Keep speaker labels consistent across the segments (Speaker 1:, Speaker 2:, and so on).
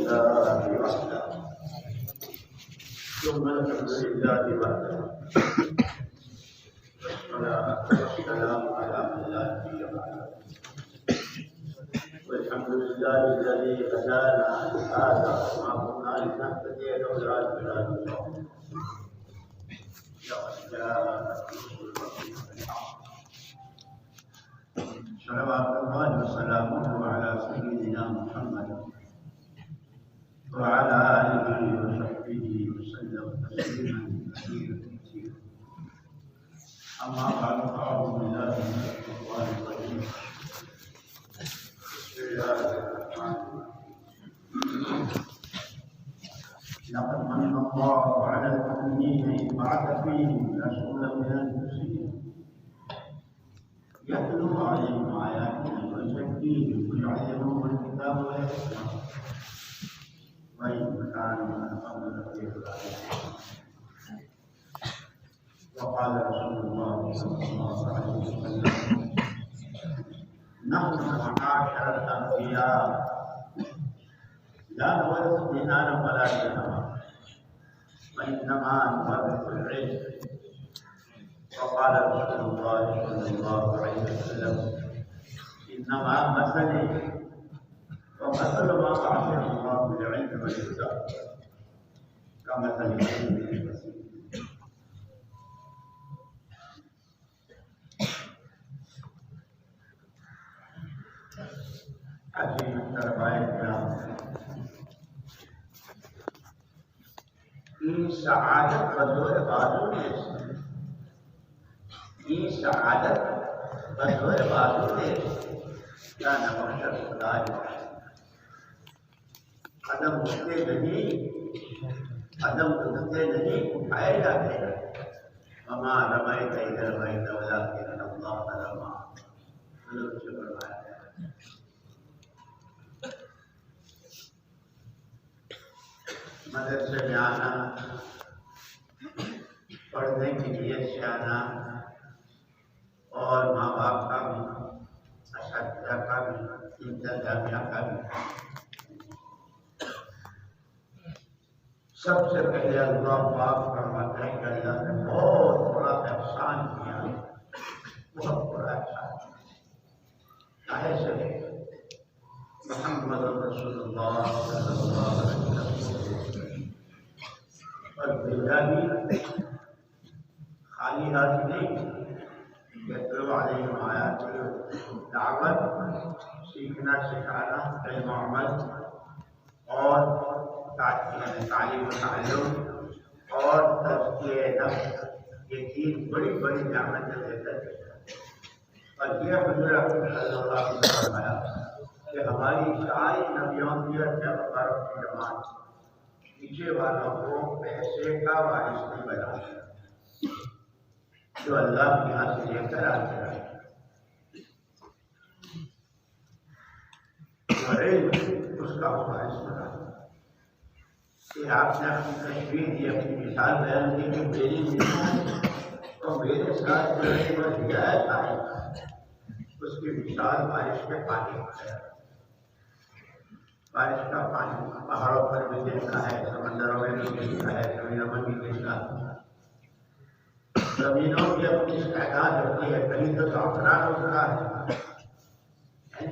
Speaker 1: لله وحده ثم الحمد لله وحده والصلاة والسلام على من لا نبي بعده والحمد لله الذي هدانا لهذا وما كنا لنهتدي لولا أن هدانا الله لقد جاءت رسل ربك بالحق صلوات الله وسلامه على سيدنا محمد وعلى آله وصحبه وسلم تسليما كثيرا أما بعد فأعوذ بالله من الشيطان الرجيم بسم الله الرحمن الرحيم لقد من الله على المؤمنين إذ بعث فيهم رسولا من أنفسهم يتلو عليهم آياته ويزكيهم ويعلمهم الكتاب والحكمة وإن كانوا من قبل لفي ضلال وقال رسول الله صلى الله عليه وسلم نحن معاشر الأنبياء لا نورث دينارا ولا درهما وإنما نورث العلم وقال رسول الله صلى الله عليه وسلم إنما مثلي ومثل ما بعثني الله بالعلم والهدى كمثل الكلب البصير. عظیم طلباء کرام، این سعادت بزور بازو ہے، این سعادت بزور بازو ہے کیا نبخشت خدا ہے. قدم اٹھتے نہیں، قدم اٹھتے نہیں، اٹھائے جاتے ہیں. وما رمیت اذ رمیت ولکن اللہ رمی. حضور سے فرمایا مدرسے میں آنا، پڑھنے کی نیت سے آنا اور ماں باپ کا بھی، اساتذہ کا بھی، انتظامیہ کا بھی، سب سے پہلے اللہ پاک فرماتے ہیں کہ اللہ نے بہت بڑا احسان کیا، بہت بڑا احسان. کاہے سے محمد رسول اللہ صلی اللہ علیہ وسلم اور بھیجا بھی خالی ہاتھ نہیں، یتلو علیہم آیاتہ، دعوت، سیکھنا سکھانا، علم و عمل اور تعلیم و تعلم اور تزکیہ نفس، یہ تین بڑی بڑی نعمتیں دیتا ہے. اور یہ حضور اکرم صلی اللہ علیہ وسلم نے فرمایا کہ ہماری ساری نبیوں کی اور پیغمبروں کی جماعت پیچھے والوں کو پیسے کا وارث نہیں بنا، جو اللہ کے یہاں سے لے کر آتے ہیں. علم اس کا وارث بنا کہ آپ نے اپنی تشریح دی، اپنی مثال بیان کی کہ میری مثال اور میرے ساتھ جو ہدایت آئی اس کی مثال بارش کے پانی کا ہے. بارش کا پانی پہاڑوں پر بھی گرتا ہے، سمندروں میں بھی گرتا ہے، زمینوں میں بھی گرتا ہے. زمینوں کی اپنی تعداد ہوتی ہے، کہیں تو زعفران ہوتا ہے،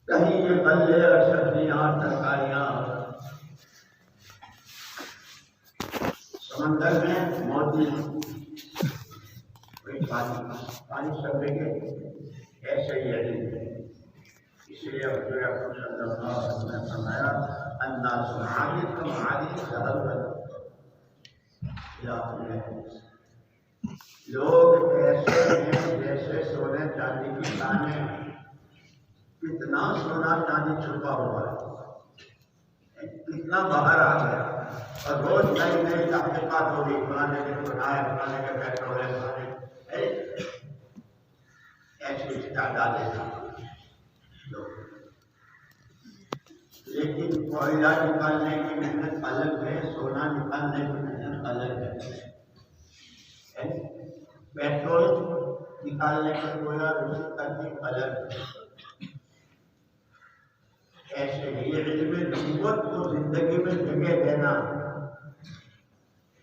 Speaker 1: کہیں یہ غلے اور سبزیاں اور ترکاریاں. سمندر میں موتی، کوئی پانی سب جگہ ایسے ہی ہے. اس لیے حضور اکرم صلی اللہ علیہ وسلم نے فرمایا الناس معادن کمعادن الذهب. لوگ ایسے ہیں جیسے سونے چاندی کی کانیں. کتنا سونا چاندی چھپا ہوا ہے، کتنا باہر آ گیا، اور روز نئی نئی تحقیقات ہوگی، فلانے کے بنائے، فلانے کے پیٹرول ہے، ایسی تعداد ہے. لیکن کوئلہ نکالنے کی محنت الگ ہے، سونا نکالنے کی محنت الگ ہے. پیٹرول نکالنے کا کوئلہ دوسری ترتیب الگ ہے. ایسے ہی علم نبوت کو زندگی میں جگہ دینا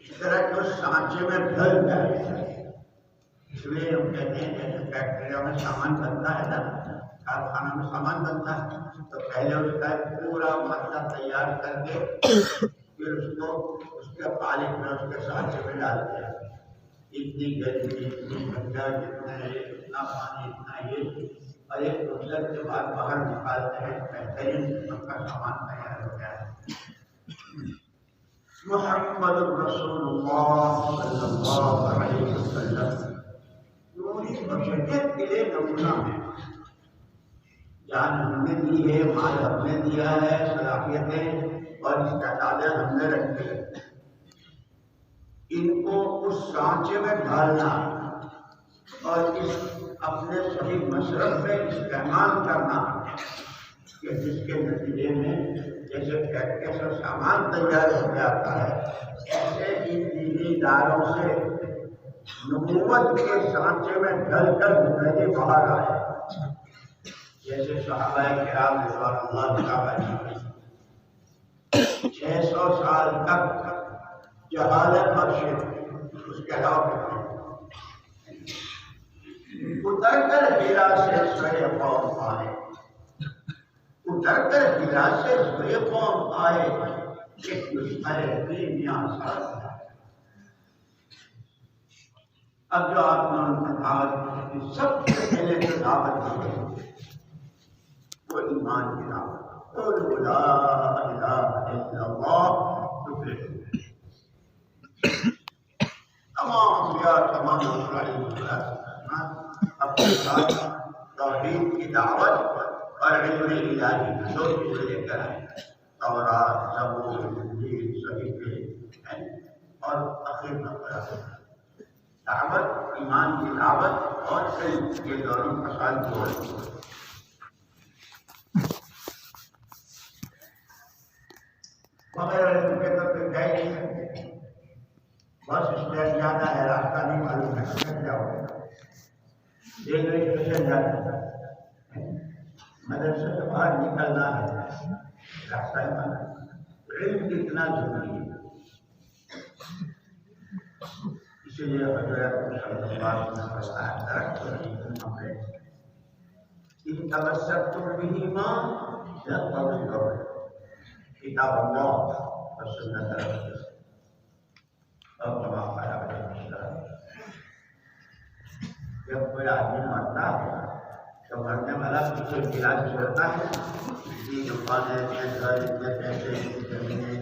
Speaker 1: اس طرح جو سانچے میں ڈھل جائے. اس لیے ہم کہتے ہیں جیسے فیکٹریوں میں سامان بنتا ہے نا، کارخانہ میں سامان بنتا ہے تو پہلے اس کا پورا مادہ تیار کر کے پھر اس کو اس کے قالب میں اس کے سانچے میں ڈالتے ہیں. اتنی گرمی، اتنی ٹھنڈا، جتنا ہے اتنا پانی، اتنا یہ، اور ایک مدت کے بعد باہر نکالتے ہیں، بہترین قسم کا سامان تیار ہو گیا ہے. محمد رسول اللہ صلی اللہ علیہ وسلم پوری بشریت کے لیے نمونہ ہے. جان ہم نے دی ہے، مال ہم نے دیا ہے، صلاحیتیں اور استعدادیں ہم نے رکھی ہے. ان کو اس سانچے میں ڈالنا اور اس اپنے صحیح مشرب میں استعمال کرنا کہ جس کے نتیجے میں جیسے فیکٹری سے سامان تیار ہو جاتا ہے، ایسے ان دینی اداروں سے نبوت کے سانچے میں ڈھل کر زندگی باہر آئے. جیسے صحابہ کرام رضوان اللہ تعالی 600 سال تک جہالت اور شرک، اس کے علاوہ اتر کر ہیرا سے سوئے قوم آئے، اتر کر ہیرا سے سوئے قوم آئے، ایک دشمن دنیا ساتھ. اب جو آپ نے ان کو دعوت کی، سب سے پہلے جو دعوت دی وہ ایمان کی دعوت، قل لا الہ الا اللہ. تمام انبیاء، تمام اپنے ساتھ توحید کی دعوت اور علم الہی دو چیزیں لے کر آئے. تورات، زبور، انجیل، صحیفے اور آخر میں دعوت، ایمان کی دعوت اور علم، یہ دونوں کا ساتھ جوڑ. مگر علم کے تو پھر گئے نہیں سکتے، بس اسٹینڈ جانا ہے، راستہ نہیں معلوم ہے، کدھر جاؤ گے؟ ریلوے اسٹیشن جانا ہے، مدرسے سے باہر نکلنا ہے، راستہ ہی معلوم. علم کتنا ضروری ہے. اسی لیے حضرت صلی اللہ علیہ وسلم نے فرمایا درخت ان تمسکتم بہما یضرکم کتاب اللہ و سنت رسول اور کما قال علیہ السلام. جب کوئی آدمی مرتا ہے تو مرنے والا کسی علاج چھوڑتا ہے، اتنی دکانیں، اتنے گھر، اتنے پیسے، اتنی زمینیں،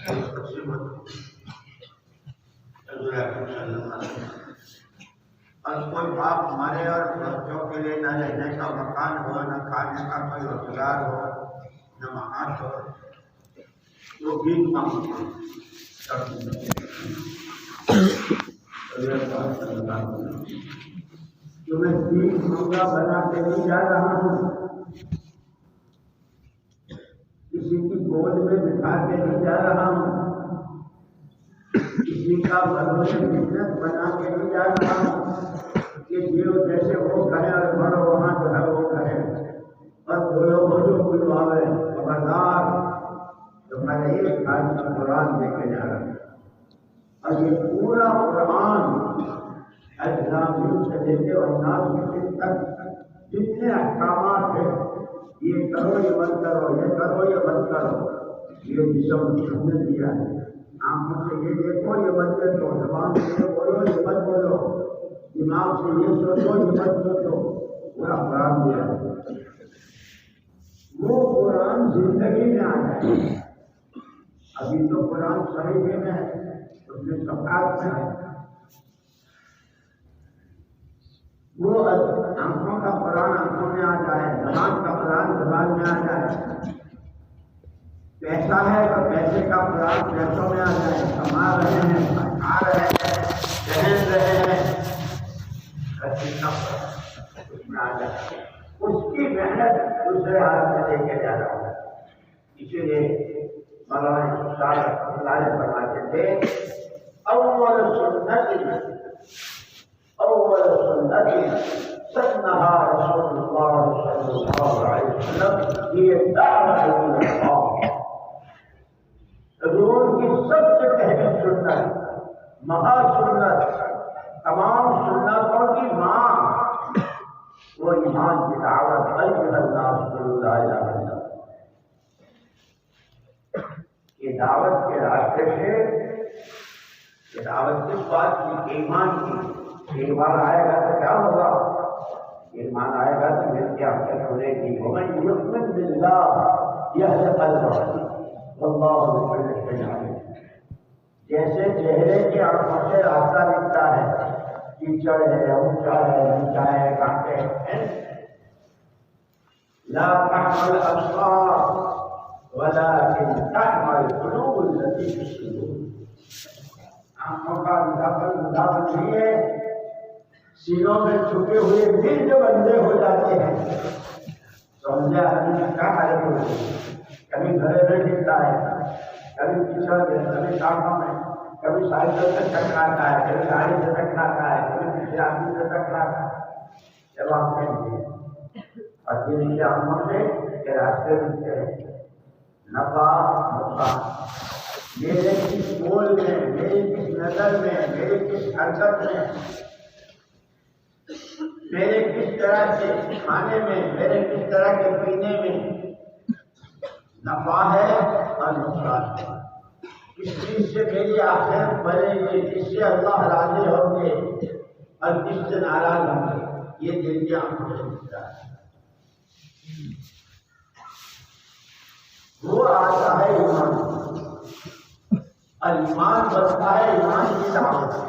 Speaker 1: تقسیم ہوتی. اور کوئی باپ مرے اور بچوں کے لیے نہ رہنے کا مکان ہو، نہ کھانے کا کوئی روزگار ہو، نہ معاش ہو، وہ بھیک مانگتے جو میں بھیک مانگا بنا کے نہیں جا رہا ہوں، کسی کی گود میں بٹھا کے نہیں جا رہا ہوں، کسی کا بھروسے بزنس بنا کے نہیں جا رہا ہوں کہ جو جیسے وہ کہیں اور مرو وہاں جو ہے وہ کہیں اور بولو وہ جو کوئی آوے خبردار تمہارے ایک آج کا قرآن دے کے جا رہا ہے. اور یہ پورا قرآن اجنبی سے لے کے اور نازک تک جتنے احکامات ہیں، یہ کرو یہ مت کرو، یہ کرو یہ مت کرو، یہ جسم ہم نے دیا ہے. آنکھوں سے یہ دیکھو یہ مت دیکھو، زبان سے یہ بولو یہ مت بولو، دماغ سے یہ سوچو یہ مت سوچو، پورا قرآن دیا ہے. وہ قرآن زندگی میں آ جائے. ابھی تو قرآن صحیح میں ہے، اس میں صفحات میں ہے. وہ آنکھوں کا قرآن آنکھوں میں آ جائے، زبان کا قرآن زبان میں آ جائے. پیسہ ہے تو پیسے کا قرآن پیسوں میں آ جائے. کما رہے ہیں، کھا رہے ہیں، رہ رہے ہیں، اس میں آ جائے. اس کی محنت دوسرے ہاتھ میں لے کے جا رہا ہوں. اسی لیے مولانا صاحب فرماتے تھے اول سنت سنہا رسول اللہ صلی اللہ علیہ وسلم یہ دعوت اللہ حضور کی سب سے پہلی سنت، مہا سنت، تمام سنتوں کی ماں، وہ ایمان کی دعوت ایھا الناس قولوا لا الہ الا اللہ۔ یہ دعوت کے راستے سے، یہ دعوت کس بات کی؟ ایمان کی۔ ایمان آئے گا تو کیا ہوگا؟ ایمان آئے گا تو میری قیامت ہونے کی۔ ومن یؤمن باللہ یہد قلبہ واللہ بکل شیء علیم۔ جیسے چہرے کی آنکھوں سے راستہ دکھتا ہے، کیچڑ ہے، اونچا ہے، نیچا ہے، کانٹے ہیں، لا تعمل الابصار ولكن تعمل القلوب التي في الصدور۔ آنکھوں کا مداخل نہیں ہے، سینوں میں چھپے ہوئے دل جو بندے ہو جاتے ہیں۔ سمجھا آدمی کیا حالت ہوتی ہے؟ کبھی گھرے میں دکھتا ہے، کبھی کچڑ میں، کبھی کانٹوں میں، کبھی سائیکل سے ٹکراتا ہے، کبھی گاڑی سے ٹکراتا ہے، کبھی کسی آدمی سے ٹکراتا ہے۔ جب آپ کہیں اور یہ نیچے آنکھوں سے کے راستے ملتے ہیں، نفع نقصان، میرے کس بول میں، میری کس نظر میں، میری کس حرکت میں، میرے کس طرح کے کھانے میں، میرے کس طرح کے پینے میں نفع ہے اور نقصان ہے۔ کس چیز سے میری آخرت بنے گی، کس سے اللہ راضی ہوں گے اور کس سے ناراض ہوں گے، یہ دل کی آنکھوں سے دکھتا ہے۔ وہ آتا ہے ایمان، اور ایمان بنتا ہے ایمان کی دعوت سے۔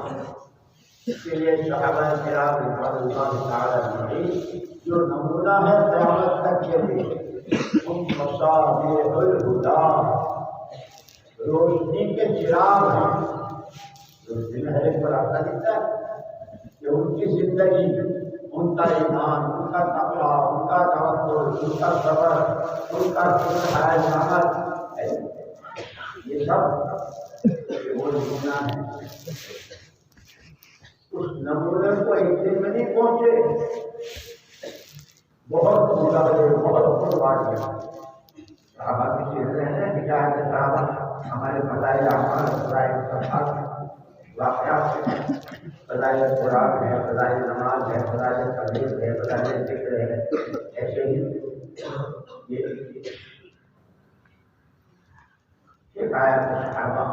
Speaker 1: اس کے لیے صحابہ کرام رضوان اللہ تعالیٰ عنہم جو نمونہ ہے قیامت تک کے لیے، ان مصابیح الہدیٰ، روشنی کے چراغ ہیں۔ روشنی میں ہر ایک کو راستہ دکھتا ہے کہ ان کی زندگی، ان کا ایمان، ان کا تقویٰ، ان کا توکل، ان کا صبر، ان کا حیا شامت ہے، یہ سب وہ نمونہ ہے۔ اس نمونے کو ایک دن میں نہیں پہنچے، بہت مقابلے، بہت قربان ہے۔ صحابہ کی چہرے ہیں، ہدایت صحابہ ہمارے فضائل اعمال، فضائل صفات واقعات ہیں، فضائل قرآن ہے، فضائل نماز ہے، فضائل تبلیغ ہے، فضائل ذکر ہے، ایسے ہی یہ شکایت صحابہ،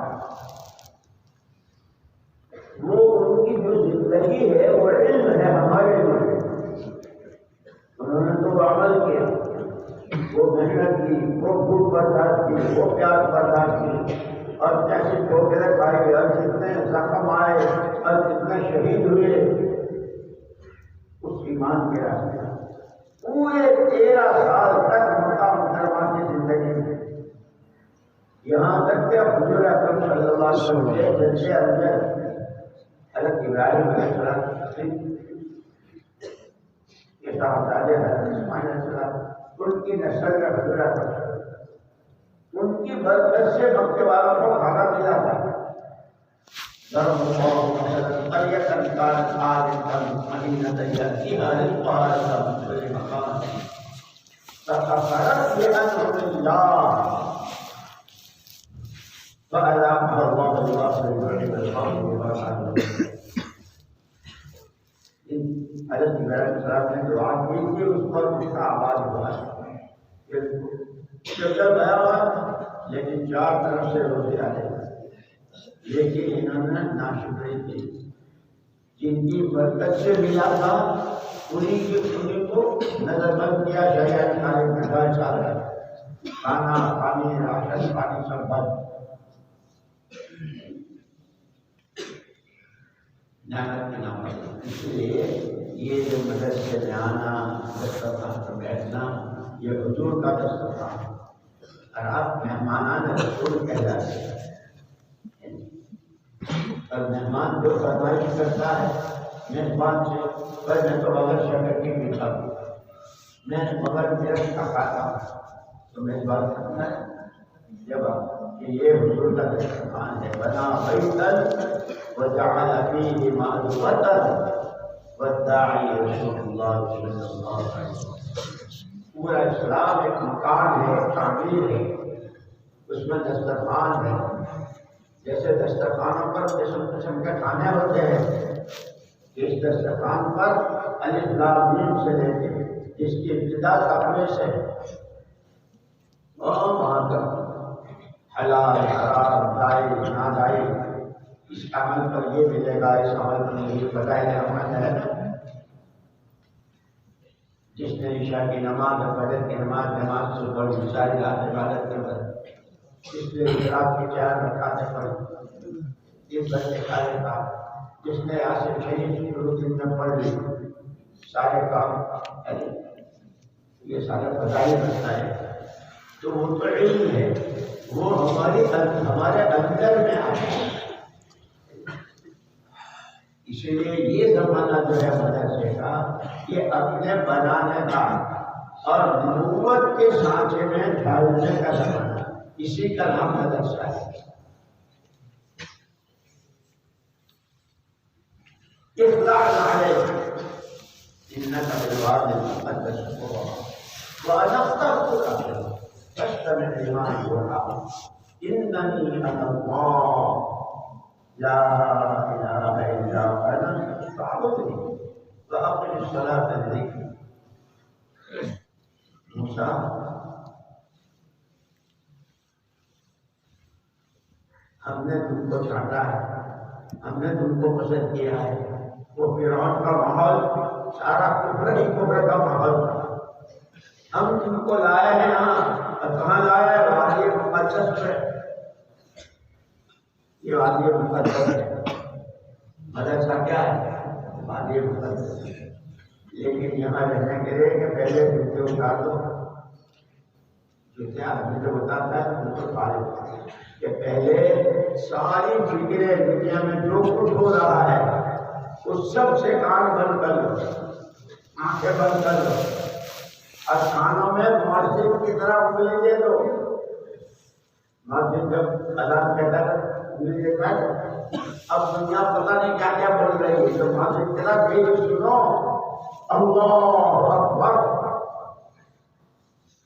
Speaker 1: وہ ان کی جو زندگی ہے وہ علم ہے ہمارے لیے۔ انہوں نے تو عمل کیا، وہ محنت کی، وہ بھوک برداشت کی، وہ پیاس برداشت کی، اور جیسے ٹھوکریں کھائی اور جتنے زخم آئے اور جتنے شہید ہوئے اس ایمان کے راستے پورے 13 سال تک مکہ مکرمہ کی زندگی میں، یہاں تک کہ حضور اکرم صلی اللہ علیہ وسلم کے جلسے اندر حضرت ابراہیم علیہ السلام کے صاحبزادے حضرت اسماعیل علیہ السلام، ان کی نسل کا حضور اکرم صلی اللہ علیہ وسلم، ان کی برکت سے مکے والوں کو کھانا ملا تھا۔ ضرب اللہ مثلا قرية كانت آمنة مطمئنة يأتيها رزقها رغدا من كل مكان فكفرت بأنعم الله فأذاقها الله لباس الجوع والخوف بما كانوا يكسبون۔ حضرت ابراہیم السلام نے دعا کی تھی، اس پر اس کا آواز ہوا ہے، چکر گیا ہوا لیکن 4 طرف سے روزے آ رہے، لیکن انہوں نے ناشکری کی۔ جن کی برکت سے ملا تھا انہیں کو نظر بند کیا، شریعت کھانے میں ڈال چال رہا، کھانا پانی راشن پانی سب بند۔ نعمت کے نام پر اس لیے یہ جو مدرسے میں آنا، دسترخوان پر بیٹھنا، یہ حضور کا دسترخوان، اور آپ مہمانان رسول کہلاتے ہیں۔ اور مہمان جو فرمائش کرتا ہے میزبان سے، پر میں تو بغیر شکر کی میٹھا ہوں، میں بغیر مرچ کا کھاتا ہوں، تو میزبان کرتا ہے جب کہ یہ حضور کا دسترخوان ہے۔ بنا بیتن وجعل فیہ مأدبۃ والداعی رسول اللہ صلی اللہ علیہ وسلم. پورا اسلام ایک مکان ہے، تعمیر ہے، اس میں دسترخوان ہے. جیسے دسترخوانوں پر قسم قسم کے کھانے ہوتے ہیں، اس دسترخوان پر الف لام میم سے لے کے جس کی ابتدا تقوی سے اور وہاں تک حلال حرام جائز ناجائز، اس عمل پر یہ ملے گا، اس عمل پر یہ بدائل احمد ہے. جس نے عشاء کی نماز اور فجر کی نماز سے پڑھی، ساری رات عبادت کے بعد جس نے رات کی 4 رکعتیں پڑھی، اس بچے کھائے گا. جس نے آصف شریف شروع دن میں پڑھ لی، سارے کام یہ سارے فضائل بنتا ہے. تو وہ تو علم ہے، وہ ہمارے اندر میں آتا ہے. اسی لیے یہ زمانہ جو ہے مدرسے کا، یہ اپنے بنانے کا اور نبوت کے سانچے میں ڈھالنے کا زمانہ، اسی کا نام مدرسہ ہے. اخلاص علیہ انک بالواد المقدس طویٰ وانا اخترتک فاستمع لما یوحی اننی انا اللہ لا الہ الا انا فاعبدنی واقم الصلاۃ لذکری. موسیٰ ہم نے تم کو چھانٹا ہے، ہم نے تم کو پسند کیا ہے. وہ فرعون کا ماحول سارا کفر ہی کفر کا ماحول تھا. ہم تم کو لائے ہیں یہاں، اور کہاں لائے؟ وادی مقدس میں. یہ وادی مقدس ہے. مدرسہ کیا ہے؟ وادی مقدس. لیکن یہاں رہنے کے لیے کہ پہلے جوتے اتار دو. جوتے آدمی جو بتاتا ہے ان کو فارغ کہ پہلے ساری فکریں دنیا میں جو کچھ ہو رہا ہے اس سب سے کان بند کر لو، آنکھیں بند کر لو، اور کانوں میں مسجد کی طرح انگلی دے دو. مسجد جب اذان کہتا ہے انگلی دیتا ہے. اب دنیا پتہ نہیں کیا کیا بول رہی ہے، تو مسجد کی طرح بھی سنو اللہ اکبر.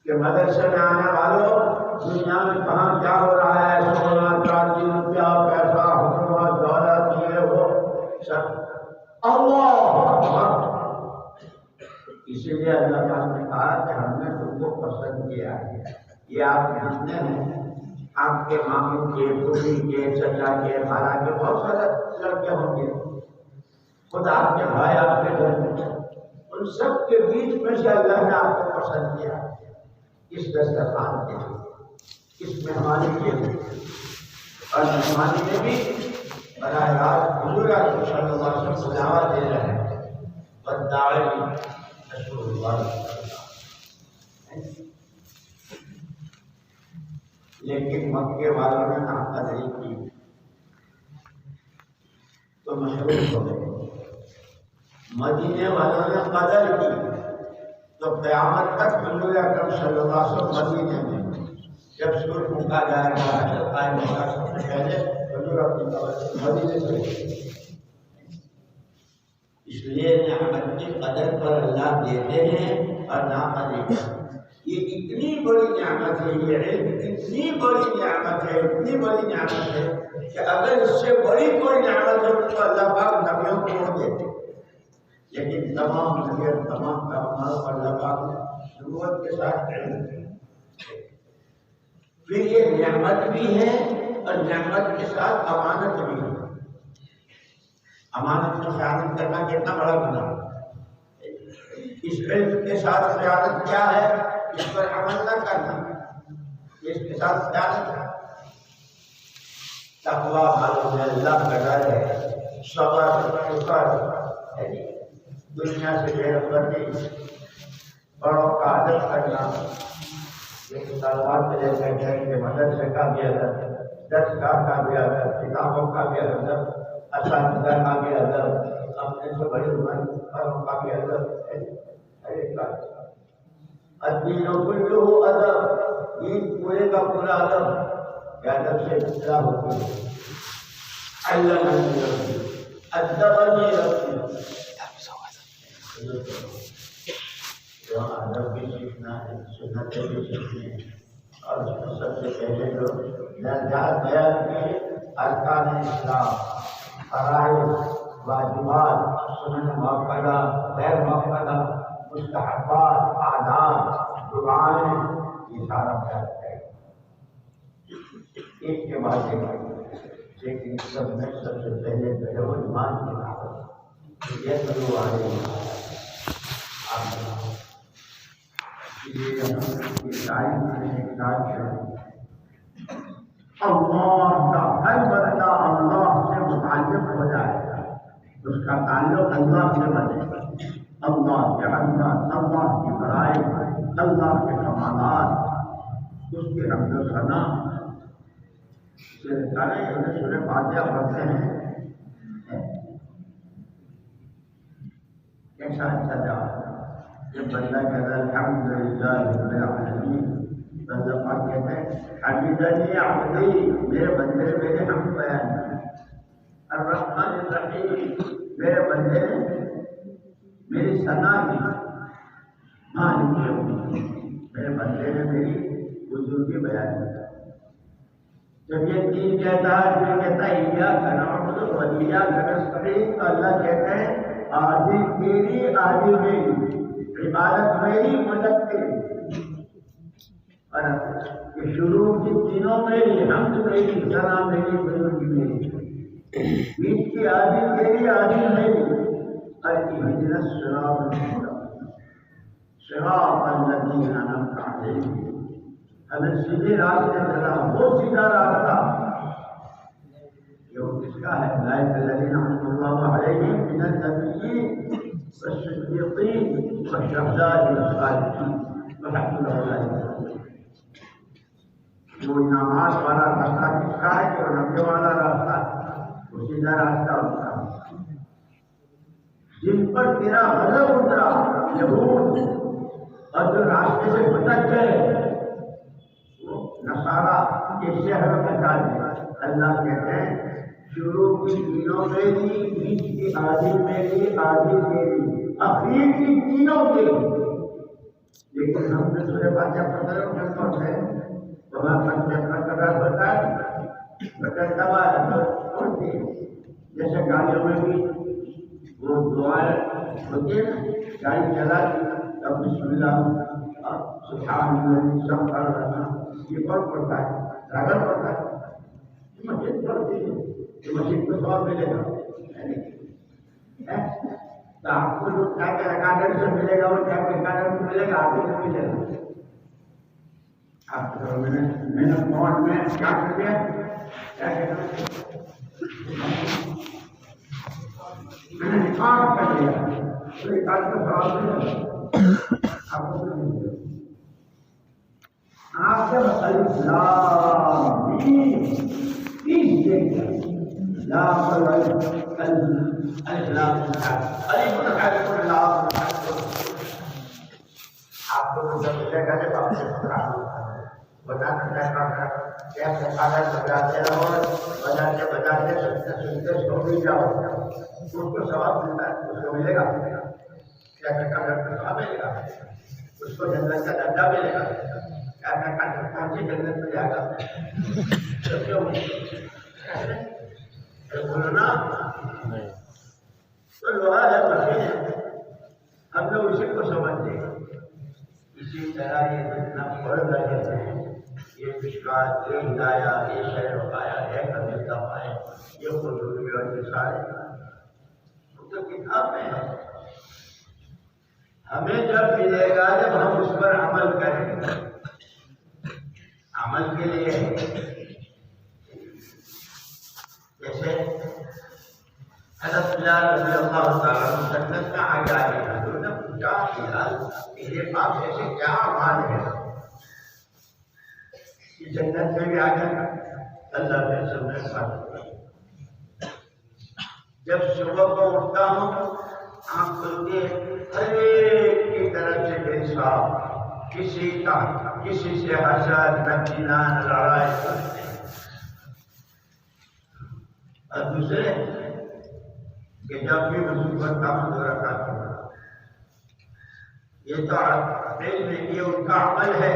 Speaker 1: کہ مدرسے میں آنے والوں، دنیا میں کہاں کیا ہو رہا ہے، سونا چاندی روپیہ پیسہ حکومت دولت یہ وہ سب اللہ اکبر. اسی لیے اللہ تعالیٰ نے کہا کہ ہم نے تم کو پسند کیا ہے. یہ آپ جانتے ہیں، آپ کے ماموں کے، پھوپھی کے، چچا کے، خالہ کے بہت سارے لڑکے ہوں گے، خود آپ کے بھائی آپ کے گھر میں، ان سب کے بیچ میں سے اللہ نے آپ کو پسند کیا اس دسترخوان کے لیے، اس مہمانی کے لیے. اور مہمانی میں بھی براہ راست حضور اکرم صلی اللہ علیہ وسلم دعوت دے رہے ہیں، والداعی رسول اللہ صلی اللہ علیہ وسلم. لیکن مکے والوں نے ناقدری کی تو محروم ہو گئے. مدینے والوں نے قدر کی تو قیامت تک حضور اکرم صلی اللہ علیہ وسلم مدینے میں جب سور پھونکا جائے گا، حشر قائم ہوگا، سب سے پہلے حضور اپنی مدینے سے. اس لیے نعمت کی قدر پر اللہ دیتے ہیں اور ناقدری کرتے ہیں. یہ اتنی بڑی نعمت ہے، یہ علم اتنی بڑی نعمت ہے، اتنی بڑی نعمت ہے کہ اگر اس سے بڑی کوئی نعمت ہو تو اللہ پاک نبیوں کو دیتے. لیکن تمام نبی تمام پیغمبروں پر اللہ پاک نبوت کے ساتھ علم ہے. پھر یہ نعمت بھی ہے اور نعمت کے ساتھ امانت بھی ہے. امانت کی خیانت کرنا کتنا بڑا گناہ ہے. اس علم کے ساتھ خیانت کیا ہے؟ اس پر عمل نہ کرنا. اس کے ساتھ خیانت ہے. تقویٰ معلوم ہے، اللہ کا ڈر ہے، صبر شکر، دنیا سے بے رغبتی، بڑوں کا ادب کرنا. یہ طلباء کے لیے کہیں کہ مدرسے کا بھی ادب، درسگاہ کا بھی ادب، کتابوں کا بھی ادب، اساتذہ کا بھی ادب، اپنے سے بڑی بڑوں کا بھی ادب. الدین کلہ ادب، دین پورے کا پورا ادب یا ادب سے ابتدا ہوتی ہے. علمنی ربی ادبنی ربی. جو ادب بھی سیکھنا ہے، سنتیں بھی سیکھنی ہے، اور اس میں سب سے پہلے جو درجات بیان کے ارکان اسلام، فرائض، واجبات، سنن مؤکدہ، غیر مؤکدہ، مستحبات، آداب، دعائیں، یہ سارا بیان ہے ایک کے بعد ایک، لیکن سب میں سب سے پہلے جو ایمان کی دعوت یہ ضرور آ رہی ہے۔ اللہ کا ہر بندہ اللہ سے متعلق ہو جائے گا، اس کا تعلق اللہ سے بنے گا، اللہ کے حمد، اللہ کی بڑائی، اللہ کے کمالات، اس کی حمد و ثنا سے کریں۔ سورہ فاتحہ پڑھتے ہیں کیسا اچھا جا جب بندہ کہتا ہے الحمدللہ رب العالمین، بندہ پاک کہتے ہیں حمیدنی عبدی، میرے بندے نے میرے حمد بیان کیا، الرحمن الرحیم، میرے بندے نے میری ثنا کی، مالک یوم الدین، میرے بندے نے میری بزرگی بیان کیا۔ جب یہ تین کہتا ہے پھر کہتا ہے ایاک نعبد و ایاک نستعین، تو اللہ کہتے ہیں آدھی تیری آدھی میری، عبادت میری، مدد تیری، اور یہ شروع کی تینوں میری، حمد میری، ثنا میری، بزرگی میری، بیچ کی آدھی تیری آدھی میری، اور اہدنا الصراط المستقیم، صراط الذین انعمت علیہم، ہمیں سیدھے راستے چلا، وہ سیدھا راستہ جو کس کا ہے، اولئک الذین انعم اللہ علیہم من النبیین والصدیقین والشہداء والصالحین وحسن اولئک رفیقا۔ جو انعامات والا راستہ کس کا ہے، جو نبی والا راستہ ہے، وہ سیدھا راستہ اس کا، جن پر تیرا غضب اترا یہود، اور جو راستے سے بھٹک گئے نصارا، کے شہر بتا دیا۔ اللہ کہتے ہیں شروع کی تینوں میری، بیچ کی آدھی میری، آدھی تیری، اخیر کی تینوں تیری۔ لیکن ہم نے سورہ فاتحہ پڑھتے ہیں پڑھتے ہیں تو ہمارا قرار بتائے بٹن دبا پڑھتی ہے، جیسے گاڑیوں میں بھی وہ دعائیں ہوتی ہے نا، گاڑی چلا دی تب بسم اللہ سبحان اللہ سب کر رہا، یہ کون پڑھتا ہے؟ ڈرائیور پڑھتا ہے، مسجد پڑھتی ہے، یہ مسجد کو ثواب ملے گا، تو آپ کو جو کیا کیا اکاڈر سے ملے گا وہ کیا کیا اکاڈر سے ملے گا، آپ کو سے ملے گا۔ آپ کو میں نے فون میں کیا کر دیا، کیا کہنا میں نے ریکارڈ کر دیا، تو ریکارڈ کا ثواب ملے گا، آپ کو ملے گا۔ آپ جب الف لام میم 30 دیکھتے ہیں، لام الف لام الف لام، آپ کو جب ملے گا جب آپ سے بجاتے رہو، بجاتے سنتے سو بھی جاؤ، اس کو ثواب ملتا ہے، اس کو ملے گا، کیا ثواب ملے گا، اس کو جنت کا درجہ ملے گا، کون سی جنت میں جائے گا، بولو نا، تو لوہا ہے مشین ہے، ہم لوگ اسی کو سمجھتے ہیں۔ اسی طرح یہ جتنا پڑھ رہے ہیں، یہ مشکات، یہ ہدایات، یہ شہر وقایا ہے، کبھی دفاع، یہ خصوصی اور یہ سارے تو کتاب میں ہے، ہمیں جب ملے گا جب ہم اس پر عمل کریں گے، عمل کے لیے جیسے حضرت بلال رضی اللہ تعالیٰ جنت کا عجائب ہے، انہوں نے پوچھا بلال میرے پاس ایسے کیا اعمال ہے کہ جنت میں بھی آ جائے؟ اللہ نے سب نے کہا جب صبح کو اٹھتا ہوں آنکھ کھلتی ہے، ہر ایک کی طرف سے بے حساب، کسی سے حسد، نہ لڑائی کرتے ہیں، اور دوسرے کہ جب بھی وضو کرتا ہوں 2 رکعت پڑھتا ہوں، یہ تو علم یہ ان کا عمل ہے،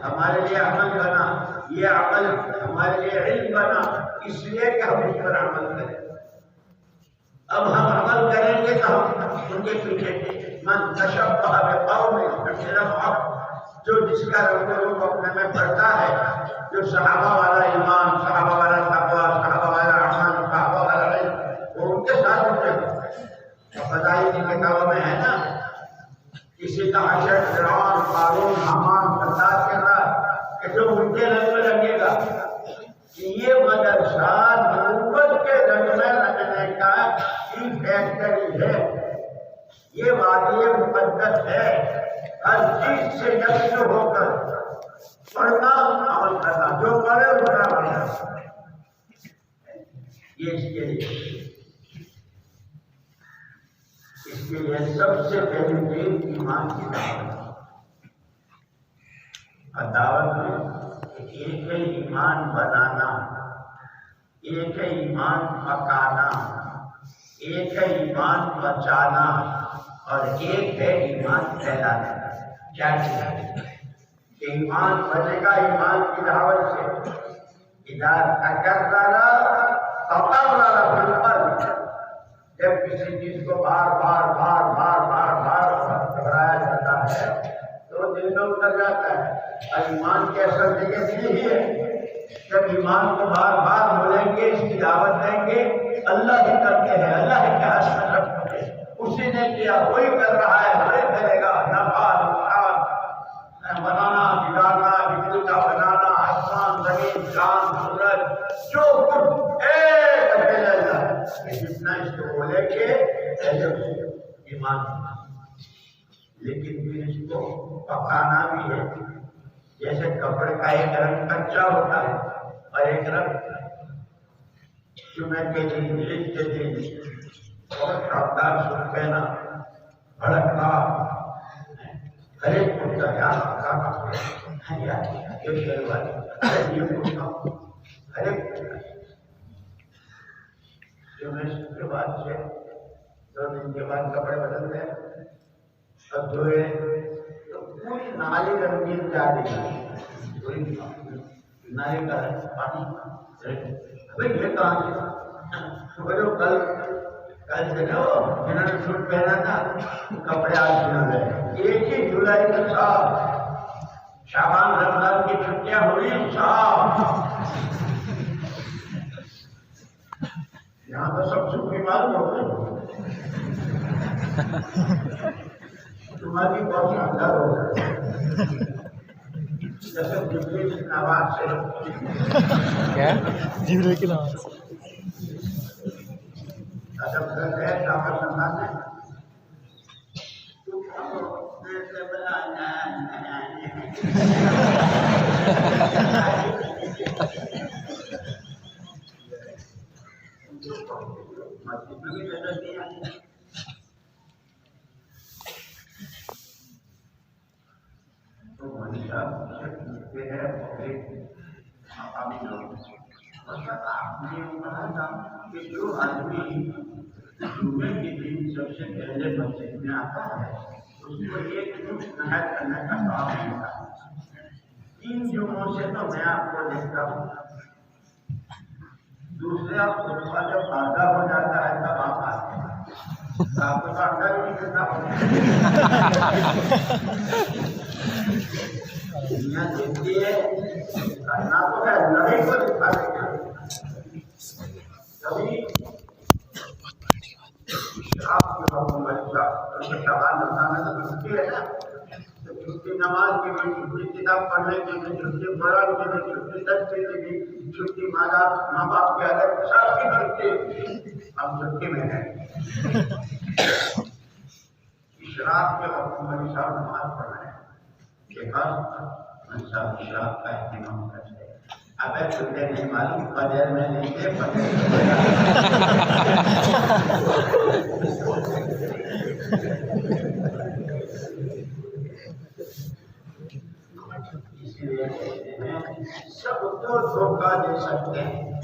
Speaker 1: ہمارے لیے عمل بنا، یہ عمل ہمارے لیے علم بنا اس لیے کہ ہم اس پر عمل کریں۔ اب ہم عمل کریں گے تو ہم ان کے پیچھے من تشبہ بقوم جو جس کا رنگ روپ اپنے میں پڑتا ہے، جو صحابہ والا ایمان، صحابہ والا تقویٰ، صحابہ والا عمل، صحابہ والا علم، وہ ان کے ساتھ ہوتے ہیں۔ فضائل کی کتابوں میں ہے نا، کسی کا حشر فرعون قارون حامان ستار کے رہا کہ جو ان کے رنگ میں رنگے گا، کہ یہ مدرسہ نبوت کے رنگ میں رنگنے کا کی فیکٹری ہے، یہ وادی مقدس ہے، ہر چیز سے یکسو ہو کر پڑھنا عمل کرنا، جو پڑھے اس کا پڑھنا، یہ اس کے لیے سب سے پہلی چیز ایمان کی دعوت میں ایک ہے ایمان بنانا، ایک ہے ایمان پکانا، ایک ہے ایمان بچانا، اور ایک ہے ایمان پھیلانا۔ کیا کہ ایمان بچے گا ایمان کی دعوت سے، ادھر تکرر بالقلب، جب کسی چیز کو بار بار بار بار بار بار دہرایا جاتا ہے تو دل میں اتر جاتا ہے۔ اور ایمان کی اصل جگہ یہی ہے، جب ایمان کو بار بار بولیں گے، اس کی دعوت دیں گے، اللہ ہی کرتے ہیں، اللہ ہی کے ہاتھ میں رکھتے ہیں، اسی نے کیا، وہی کر رہا ہے، وہی کرے گا، نفع نقصان بنانا بگاڑنا، بجلی کا بنانا، آسمان زمین چاند سورج، جو کچھ ایک اکیلا اللہ ہے، جتنا اس کو بولے کہ ایمان، لیکن پھر اس کو پکانا بھی ہے۔ جیسے کپڑے کا ایک رنگ کچا ہوتا ہے اور ایک رنگ جمعے کے دن، عید کے دن اور شاندار سوٹ پہنا، بھڑکنا، ہر ایک کرتا ہے ہر ایک جمعے کے بعد سے 2 دن کے بعد کپڑے بدلتے ہیں اور دھوئے تو پوری نالی رنگین جا رہی ہے، پوری نالی کا پانی بھائی یہ کہاں سے بولو کل سے نا جنہوں نے سوٹ پہنا تھا کپڑے آج دھل گئے، ایک ہی جولائی کا صاحب، شعبان رمضان کی چھٹیاں ہوئی صاحب، یہاں تو سب سے بیمار ہو گئے، تمہاری بہت شاندار ہو گئی، جیسے جبریل کی آواز سے کیا جبریل کی آواز ادب کرتے ہیں دعوت سنانے تو منشا لکھتے ہیں مقامی لوگ، آپ نے کہا تھا کہ جو آدمی جمعے کے دن سب سے پہلے مسجد میں آتا ہے اس کو ایک دن نہایت کرنے کا کام ملتا ہے۔ 3 جمعوں سے تو میں آپ کو دیکھتا ہوں، دوسرے خطبہ جب آدھا ہو جاتا ہے تب آپ آتے ہیں، آپ کو آدھا بھی نہیں کرنا دنیا دیکھتی ہے، کرنا تو ہے، لڑائی کو دکھا دیں کبھی شراب کے حکم شبان بتانا تو چھٹی ہے نا، تو چھٹی نماز کی بھی، چھٹی کتاب پڑھنے کی بھی، چھٹی قرآن کی بھی، چھٹی تفسیر کی بھی، چھٹی ماں باپ کے الگ سب کی چھٹی، ہم چھٹی میں ہیں۔ شراب کے وقت میں صاحب نماز پڑھ رہے ہیں کہ بس صاحب شراب کا اہتمام کرتے ہیں، اب تجھے نہیں معلوم فجر میں نہیں تھے، اسی لیے کہتے ہیں سب کو دھوکہ دے سکتے ہیں،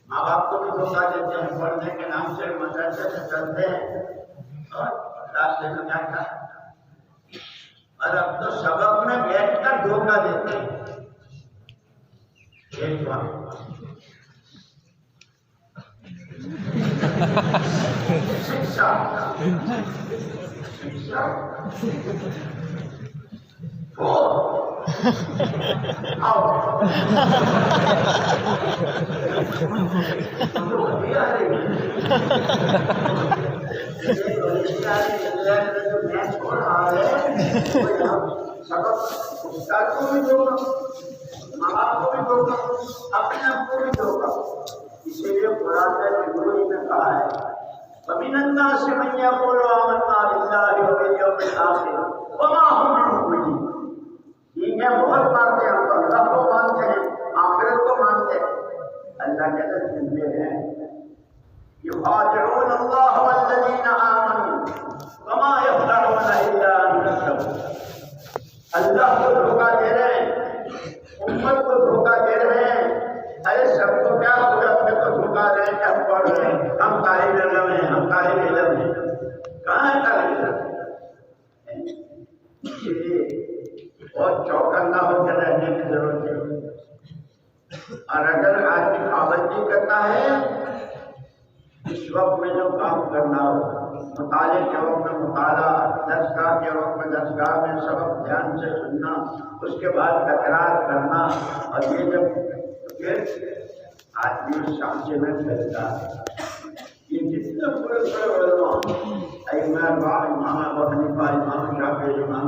Speaker 1: ماں باپ کو بھی دھوکہ دیتے ہیں، پڑھنے کے نام سے مدرسے سے چلتے ہیں اور راستے میں کیا تھا اور اب تو سبق میں بیٹھ کر دھوکہ دیتے ہیں. ایک بات شکشا چھوڑ رہا ہے سبق استاد کو بھی دھوکہ، ماں باپ کو بھی دھوکہ، اپنے آپ کو بھی دھوکہ. اسی لیے قرآن نے کہا ہے وَمِنَ النَّاسِ مَن يَقُولُ آمَنَّا بِاللَّهِ وَبِالْيَوْمِ الْآخِرِ وَمَا هُم بِمُؤْمِنِينَ. ٹھیک ہے بہت مانتے ہیں، ہم تو اللہ کو مانتے ہیں، آخرت کو مانتے ہیں. اللہ کے ذریعے ہیں يُخَادِعُونَ اللَّهَ وَالَّذِينَ آمَنُوا وَمَا يَخْدَعُونَ إِلَّا أَنفُسَهُمْ. اللہ کو دھوکہ دے رہے ہیں، امت کو دھوکہ دے رہے ہیں. ارے سب کو کیا پورا اپنے کو دھوکہ دے رہے ہیں کہ ہم پڑھ رہے ہیں، ہم طالب علم ہیں، ہم طالب علم ہیں. کہاں ہے طالب علم؟ اسی لیے بہت چوکنا ہو کر رہنے کی ضرورت ہے. اور اگر آدمی پابندی کرتا ہے اس وقت میں جو کام کرنا ہو، مطالعے کے وقت میں مطالعہ، درسگاہ کے وقت میں درسگاہ میں سبق دھیان سے سننا، اس کے بعد تکرار کرنا. اور یہ جب پھر آدمی اس سانچے میں پھیلتا ہے. یہ جتنے بڑے بڑے علماء امام ابو حنیفہ، امام شافعی، امام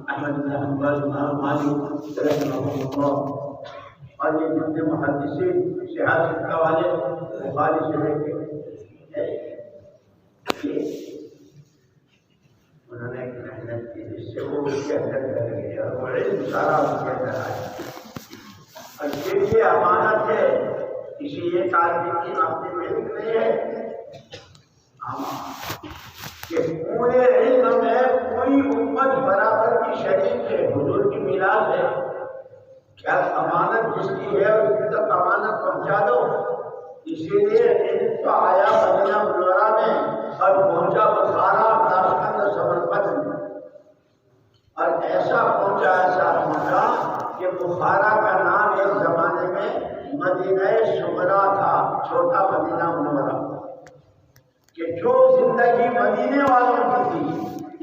Speaker 1: احمد بن حنبل، امام مالک رحمہ اللہ، اور یہ جتنے محدثین صحت فقہ والے بخاری سے لے کے انہوں نے ایک محنت کی جس سے وہ اس کے اندر لگ گئے اور وہ علم سارا اس کے اندر آیا. اور یہ امانت ہے، اسی لیے طالب کی اپنی محنت نہیں ہے کہ پورے علم میں پوری امت برابر کی شریک ہے، حضور کی میراث ہے. کیا امانت جس کی ہے اس تک امانت پہنچا دو. اسی لیے علم تو آیا مدینہ منورہ میں اور پہنچا بخارا، تاشقند، سمرقند میں. اور ایسا پہنچا کہ بخارا کا نام ایک زمانے میں مدینہ صغرا تھا، چھوٹا مدینہ منورہ. کہ جو زندگی مدینے والوں کی تھی،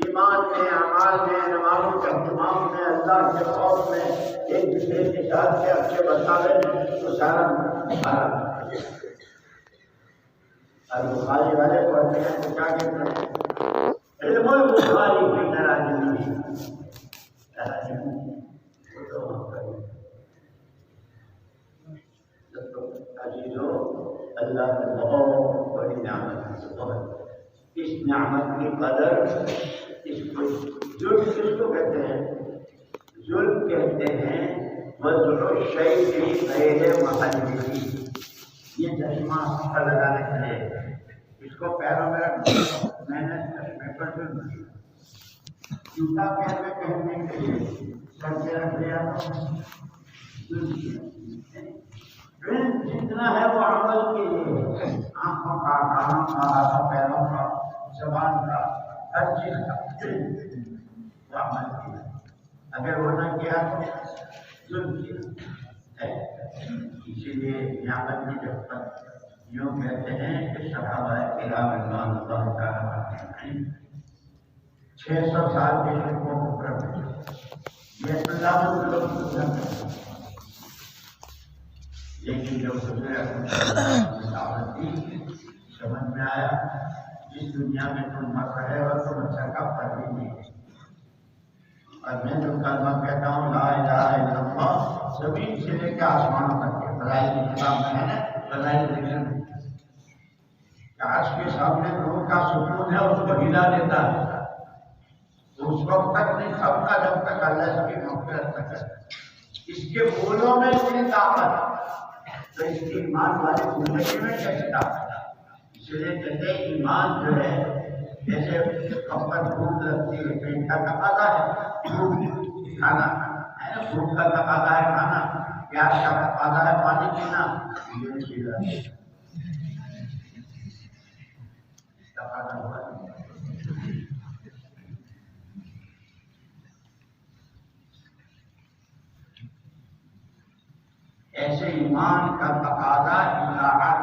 Speaker 1: ایمان میں، اعمال میں، نمازوں کے اہتمام میں، اللہ کے خوف میں، ایک دوسرے کے ساتھ کے اچھے برتاوے میں، تو سارا بخارا. اور بخاری والے پڑھتے ہیں تو کیا کہتے ہیں؟ علم البخاری کی ناراضگی. عزیزو، اللہ نے بہت بڑی نعمت ہے. اس نعمت کی قدر، اس کو ظلم کس کو کہتے ہیں؟ ظلم کہتے ہیں وضع الشیء فی غیر محلہ. یہ چشمہ پر لگانے کے لیے اس کو پیروں میں رکھنا، میں نے چشمے پر ظلم کیا. جوتا پیر میں پہننے کے لیے سر پہ رکھ لیا تو ظلم کیا. علم جتنا ہے وہ عمل کے لیے، آنکھوں کا، کانوں کا، ہاتھوں پیروں کا، زبان کا، ہر چیز کا وہ عمل کیا. اگر وہ نہ کیا تو ظلم کیا. اسی لیے نعمت کی جب تک یوں کہتے ہیں کہ صحابہ کرام رضوان اللہ تعالیٰ 600 سال کے شرکوں کو پر یہ لیکن جو دعوت دی سمجھ میں آیا جس دنیا میں تم مر رہے ہو تم اچھا کا فرق ہی نہیں. اور میں جو کلمہ کہتا ہوں لا الہ الا اللہ، زمین سے لے کے آسمانوں تک کے بلائی کتاب میں ہے نا، بلائی ذکر عرش کے سامنے نور کا سکون ہے، اس کو ہلا دیتا ہے. اس وقت تک نہیں سب کا جب تک اللہ اس کی مغفرت تک ہے. اس کے بولوں میں اتنی طاقت تو اس کی ایمان والی زندگی میں کیسے طاقت ہے. اس لیے کہتے ہیں ایمان جو ہے جیسے کپڑ بھوک لگتی ہے، پیٹ کا تقاضا ہے بھوک کھانا ہے، بھوک کا تقاضا ہے کھانا، پیاس کا تقاضا ہے پانی پینا، تقاضا ہوا. ایسے ایمان کا تقاضا اطاعت،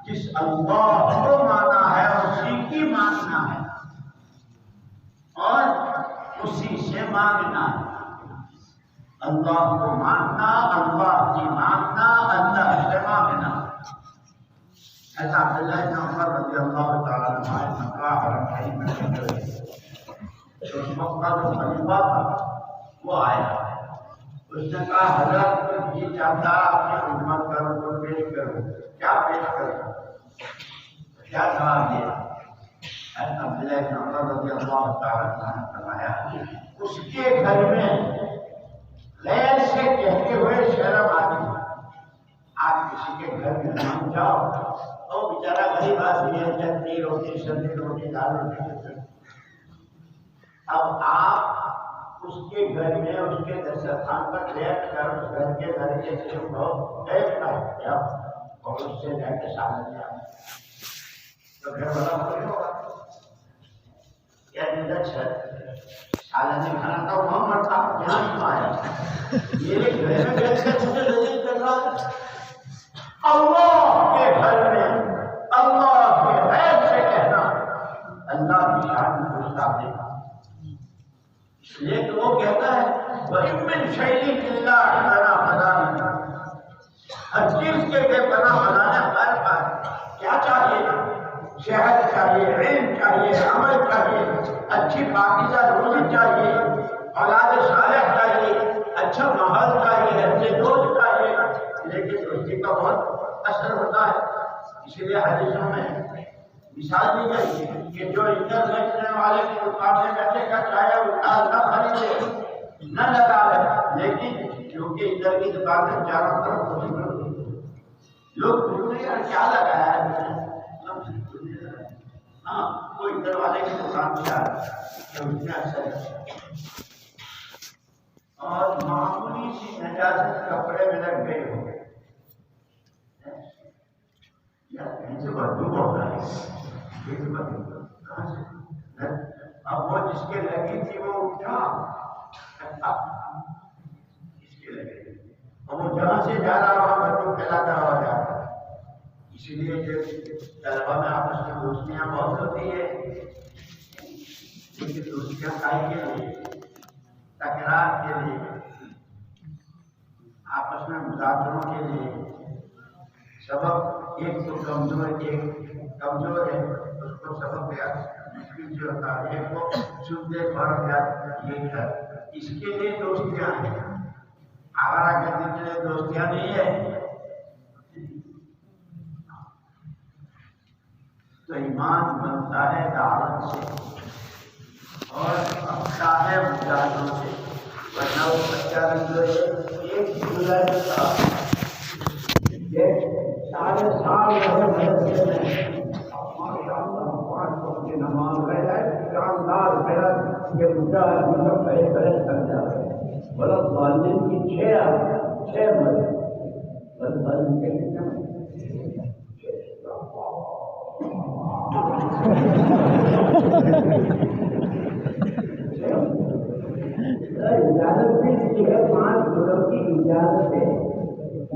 Speaker 1: جس اللہ کو مانا ہے اسی کی ماننا ہے اور اسی سے مانگنا ہے۔ اللہ کو ماننا، اللہ کی ماننا، اللہ سے مانگنا۔ ایسا عبداللہ بن عمر رضی اللہ تعالیٰ عنہ مکہ حرمین میں رہتے ہوئے اس وقت کا جو خلیفہ تھا وہ آیا، اس نے کہا حضرت یہ چاہتا اپنی خدمت کرو تو پیش کرو، کیا پیش کرو؟ کیا جواب دیا؟ عبداللہ بن عمر رضی اللہ تعالیٰ عنہ نے فرمایا اس کے گھر میں غیر سے کہتے ہوئے شرم آتی ہے۔ آپ کسی کے گھر میں مان جاؤ اور بیچارہ غریب آدمی ہے، چٹنی روٹی سبزی روٹی دال روٹی، اب آپ اس کے گھر میں اس کے دسترخوان پر بیٹھ کر اس گھر کے ذریعے سے بیٹھ کر اور اس سے رہ کے سالن جاؤ تو گھر والا بولے ہوگا کیا نندک ہے، سالن نہیں کھانا تھا وہاں مرتا یہاں کیوں آیا، میرے گھر میں بیٹھ کر مجھے لذیذ کر رہا ہے۔ اللہ کے گھر میں اللہ کے غیر سے کہنا اللہ کی شان میں گستاخی ہے، اس لیے کہ وہ کہتا ہے وَإِن مِّن شَيْءٍ إِلَّا عِندَنَا خَزَائِنُهُ، ہر چیز کے لیے پناہ بنانا ہمارے پاس کیا چاہیے؟ صحت چاہیے، علم چاہیے، عمل چاہیے، اچھی پاکیزہ روزی چاہیے، اولاد صالح چاہیے، اچھا ماحول چاہیے، اچھے دوست چاہیے، لیکن دوستی کا بہت اثر ہوتا ہے۔ اس لیے حدیثوں میں مثال دی گئی کہ جو ادھر بیچنے والے کے مقابلے بیٹھے کا چاہے ادھر نہ خریدے نہ لگا لے، لیکن کیونکہ ادھر کی دکانیں چاروں طرف لوگ پوچھتے ہیں کیا لگایا ہے، ہاں کوئی ادھر والے کی دکان سے آ رہا اس میں اثر ہے، اور معمولی سی نجاست کپڑے میں لگ گئی ہو یا کہیں سے بدبو ہوتا ہے، کہاں سے؟ اب وہ جس کے لگی تھی وہ اٹھا اس کے لگے، اور وہ جہاں سے جا رہا وہاں بدبو پھیلاتا ہوا جا رہا۔ اسی لیے جو طلبہ میں آپس میں دوستیاں بہت ہوتی ہے، لیکن دوستیاں کائی کے لیے، تکرار کے لیے، آپس میں مذاکروں کے لیے، سبق ایک تو کمزور ہے اس کو سبق یاد مشکل سے ہوتا ہے، ایک کو سنتے پڑھ یاد یہ ہے، اس کے لیے دوستیاں ہیں، آوارہ گردی کے لیے دوستیاں نہیں ہے۔ تو ایمان بنتا ہے دعوت سے اور پکتا ہے مجاہدوں سے، ورنہ وہ بچہ ایک جملہ تھا سارے سال مدرسے میں نماز شاندار محنت یہ مجاہد بہتر کر جاتے ہیں، غلط والدین کی چھ مدد غلط والدین کے کتنے اجازت بھی کی ہے، 5 گھروں کی اجازت ہے،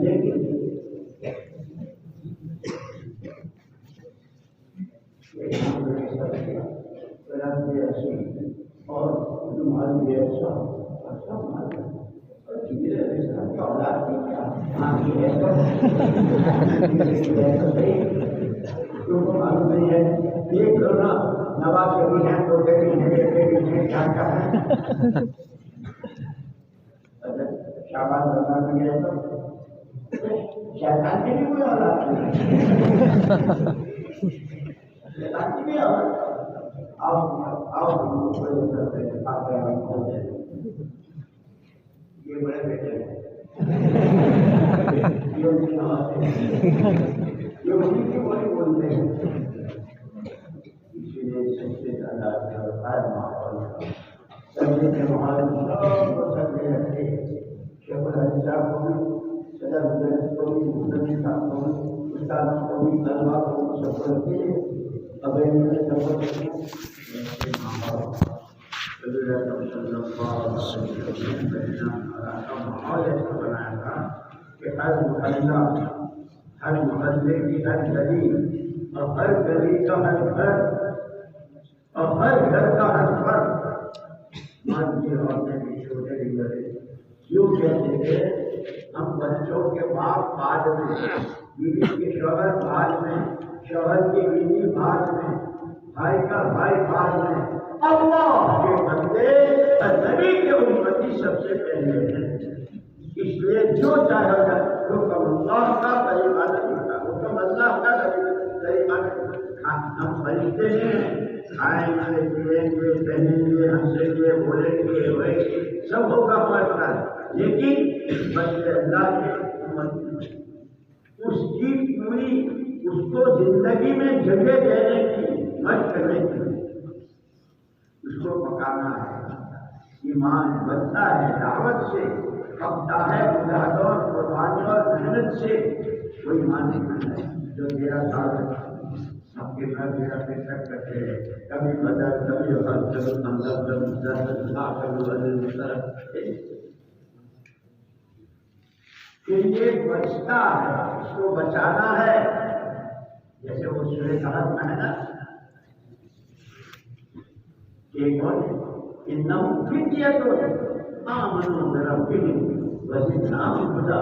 Speaker 1: لیکن اور معلوم نہیں ہے ایک نا نواز شریف ہیں تو شاباش رمضان میں گئے تو شیطان کی بھی کوئی اولاد نہیں، شیطان کی بھی اولاد یہ بڑے بیٹے ہیں یہ انہیں کی بڑی بولتے ہیں، اسی لیے سب سے زیادہ ماحول سبھی کے ماحول سبھی رکھتے شیخ الحدیث صاحب کو بھی، صدر مدرس کو بھی، مدرس صاحب کو بھی، استادوں کو بھی، طلبا کو بھی، سب کو رکھتے ہیں، اگر ان میں سب کو رکھتے ہیں ماحول ماحول ایسا بنایا تھا کہ ہر محلہ، ہر محلے کی ہر گلی، اور ہر گلی کا ہر گھر، اور ہر گھر کا ہر فرد مان کے عورتیں بھی چھوٹے بھی بڑے یوں کہتے تھے ہم بچوں کے باپ بعد میں، بیوی کے شوہر بعد میں، شوہر کی بیوی بعد میں، بھائی کا بھائی بعد میں، اللہ کے بندے اور نبی کے امتی سب سے پہلے ہیں۔ اس لیے جو چاہے گا حکم اللہ کا طریقہ نہیں کا، حکم اللہ کا طریقہ نہیں۔ ہم فرشتے ہیں، کھائیں گے پیئیں گے پہنیں گے ہنسیں گے بولیں گے ہوئیں گے سب ہوگا فیصلہ، لیکن بندے اللہ کے امتی اس کی پوری اس کو زندگی میں جگہ دینے کی مشق کرنے کی، اس کو پکانا ہے۔ ایمان بنتا ہے دعوت سے، پکتا ہے مجاہدوں قربانیوں اور محنت سے۔ کوئی ایمان نہیں بنتا ہے جو 13 سال سب کے گھر میرا پیشہ کرتے ہیں، کبھی بدر کبھی حج کبھی منظر کبھی اللہ کبھی بدر، پھر یہ بچتا ہے، اس کو بچانا ہے۔ جیسے وہ سورہ کہف میں ہے نا کہ کون انہم فتیۃ آمنوا بربہم وزدناہم ہدی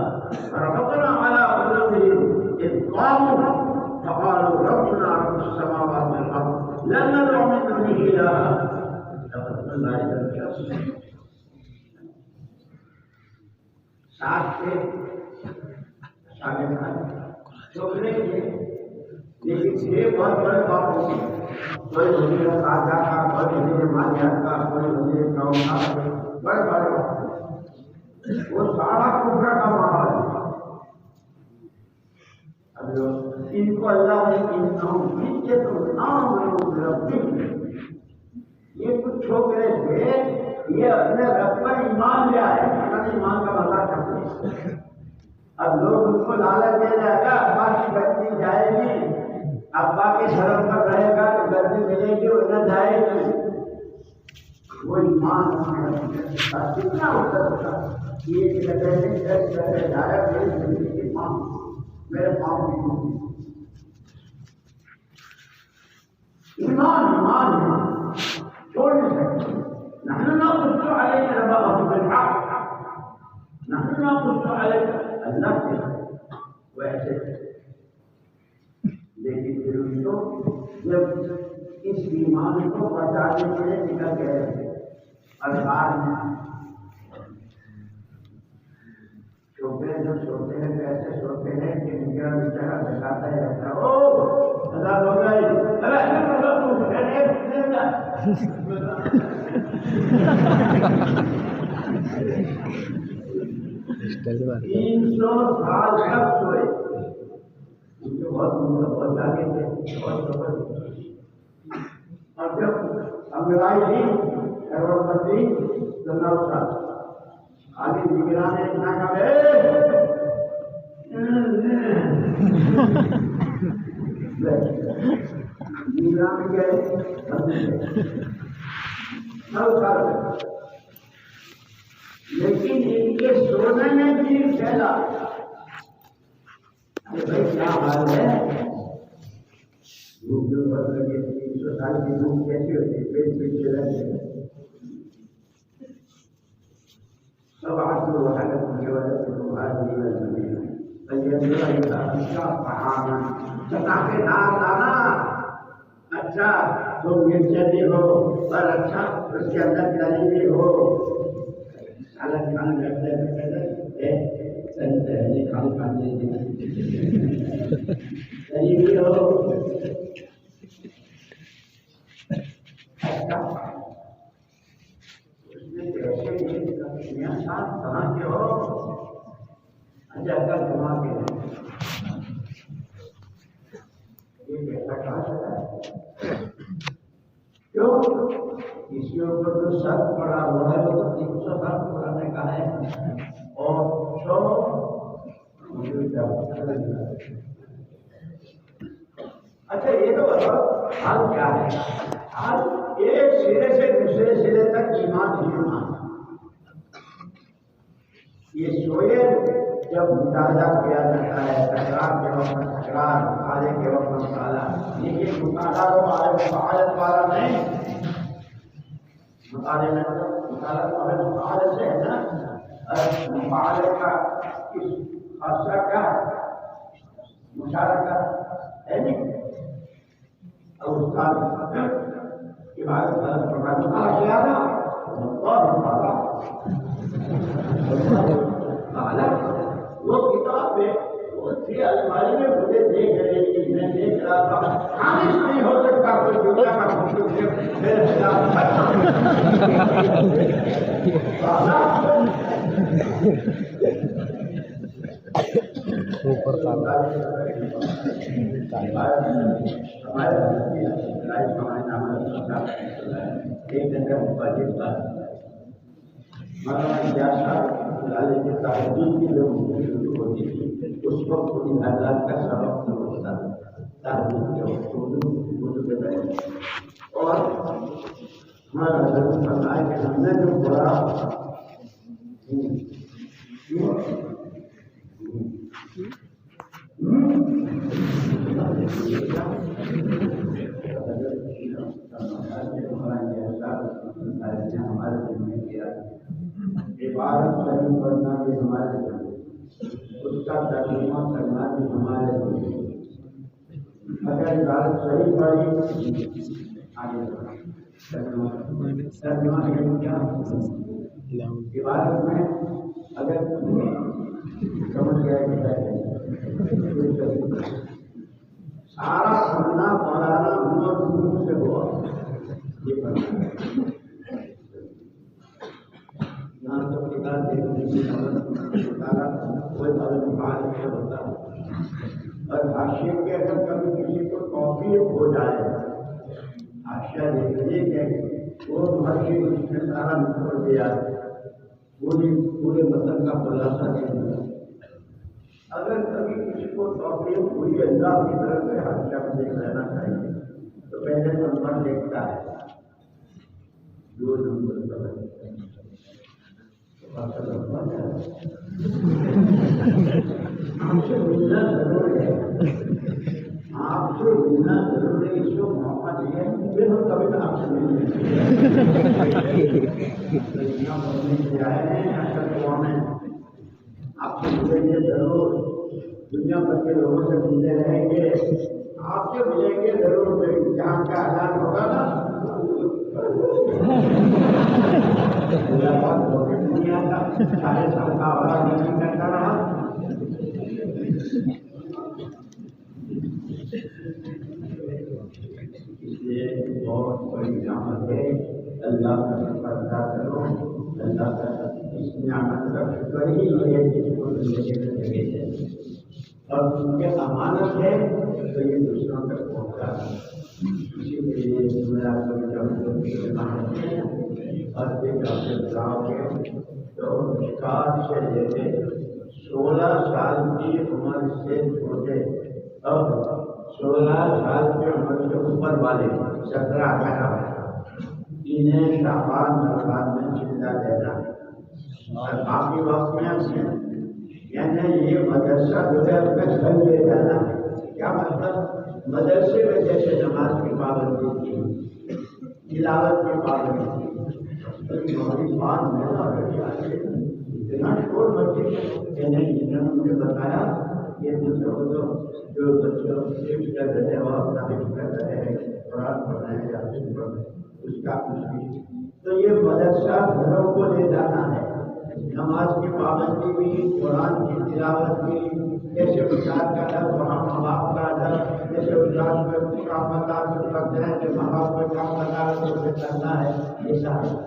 Speaker 1: وربطنا علی قلوبہم اذ قاموا فقالوا ربنا رب السماوات والارض لن ندعو من دونہ الہا لقد قلنا اذا شططا۔ ساتھ سے چھوکرے کے لیکن یہ بہت بڑے باپ ہوتے ہیں، کوئی وزیر خارجہ کا، کوئی وزیر مالیات کا، کوئی وزیر قوم کا، بڑے بڑے باپ، وہ سارا کفر کا ماحول ہے۔ اب ان کو اللہ نے انہم فتیۃ آمنوا بربہم، یہ کچھ چھوکرے تھے یہ اپنے رب پر ایمان لے آئے، ایمان کا مذاق کرتے ہیں۔ اب لوگ اس کو لالچ دے جائے گا ابا کی گردی جائے گی، ابا کے شرم پر رہے گا تو گردی ملے گی اور نہ جائے گی۔ وہ ایمان کتنا ہوتا ہوگا یہ جگہ سے جس جگہ جائے میری زندگی کی ماں میرے پاؤں کی ایمان ایمان چھوڑ نہیں سکتے۔ نحن نقص عليك نبأهم بالحق، نحن نقص عليك اللہ کے ویسے، لیکن پھر اس کو جب اس ایمان کو بچانے کے لیے نکل گئے الفاظ میں چھوٹے جب سوتے ہیں کیسے سوتے ہیں کہ میرا بیچارہ بچاتا ہے رہتا او اللہ ہو گئی تین 300 سال تک سوئے، ان کے بہت جاگے تھے، بہت خبر۔ اور جب انگرائی تھی کروڑ پتی گنگا سال آگے نگران نے اتنا کہا نگران گئے لیکن ان کے سونے میں بھی پھیلا بھائی کیا حال ہے، دھوپ جو پڑ لگے 300 سال کی دھوپ کیسی ہوتی ہے، پیٹ پیچھے رہتے سب آدمی وہ حالت کی وجہ سے چٹاخے دار لانا، اچھا تو مرچیں بھی ہو اور اچھا اس کے اندر دہی بھی ہو، سالن کھانے دہلی کھانے دہی بھی ہو، اس میں کیسے صاحب کہاں کے ہو، اچھا کل گھما کے یہ کیسا کہا جاتا ہے، کیوں اس کے اوپر جو شرط پڑا ہوا ہے وہ 300 سال پرانے کا ہے، اور اچھا یہ تو بتاؤ حال کیا ہے، حال ایک سرے سے دوسرے سرے تک ایمان ہی ایمان، یہ سوئے جب مطالعہ کیا جاتا ہے تکرار کے وقت تکرار، مطالعے کے وقت مطالعہ، لیکن مطالعہ تو فعالت والا نہیں، مطالعے میں مطالعہ فعالت سے ہے نا، مطالعے کا اس خاصہ کیا ہے؟ مشارکت ہے نہیں، اور اس کا عبادت مطالعہ کیا نا وہ کتاب میں وہ تھی الماری میں، مجھے دیکھ رہی تھی، میں دیکھ رہا تھا، خامش نہیں ہو سکتا کوئی دنیا کا اس وقت ان حالات کا سبب نہیں ہوتا اور ہمارا ضرور پتا ہے کہ ہم نے جو پڑھا ہمارے ذمہ کیا عبادت صحیح پڑھنا بھی ہمارے ذمہ، اس کا ترجمہ کرنا بھی ہمارے ذمہ، اگر عبادت صحیح پڑھی آگے ترجمہ کیا عبادت میں اگر سمجھ گیا کہ سارا پڑھنا پڑھانا گرو سے ہوا، یہ پڑھنا اور حاشیے کے اگر کبھی کسی کو توفیق ہو جائے، حاشیہ دیکھنے کے وہ مرضی اس نے سارا نکل دیا، پورے مطلب کا خلاصہ دے دیا۔ اگر کبھی کسی کو توفیق ہوئی اللہ کی طرف سے ہر شخص دیکھ لینا چاہیے، تو پہلے نمبر دیکھتا ہے، دو نمبر آپ سے ملنا ضرور ہے، آپ سے ملنا ضرور ہے، اس کو موقع دیا پھر ہم کبھی آپ سے ملیں آئے ہیں میں آپ سے ملیں گے ضرور، دنیا بھر کے لوگوں سے ملتے رہیں گے، آپ سے ملیں گے ضرور، جہاں کا اعلان ہوگا نا دنیا کا 40 سال کا آواز نہیں کرتا رہا، اس لیے بہت بڑی نعمت ہے، اللہ کا شکر ادا کرو، اللہ کا اس نعمت کا شکر ہی ہے جس کو زندگی میں لگے ہے، اور ان کے امانت ہے تو یہ دوسروں تک پہنچا ہے، اسی لیے میرا اور پھر ڈاکٹر صاحب کے تو مشکات سے لے کے 16 سال کی عمر سے چھوٹے اور 16 سال کی عمر سے اوپر والے 17-18 انہیں شعبان رمضان میں چندہ دینا اور باقی وقت میں یعنی یہ مدرسہ جو ہے اپنے گھر لے جانا ہے، کیا مطلب مدرسے میں جیسے نماز کی پابندی تھی، تلاوت کی پابندی تھی، اتنا شور بچے کہ نہیں، جنہوں نے مجھے بتایا یہ دوسرے جو بچے حفظ کر رہے ہیں وہ اپنا حفظ کر رہے ہیں، قرآن پڑھ رہے ہیں یا حفظ پڑھ رہے ہیں، اس کا کچھ بھی تو یہ مدرسہ گھروں کو لے جانا ہے، نماز کی پابندی بھی، قرآن کی تلاوت بھی، جیسے استاد کا ادب وہاں ماں باپ کا ادب، جیسے استاد کو کام بتا کرتے ہیں کہ ماں باپ کو کام بتا تو اسے کرنا ہے، یہ سارا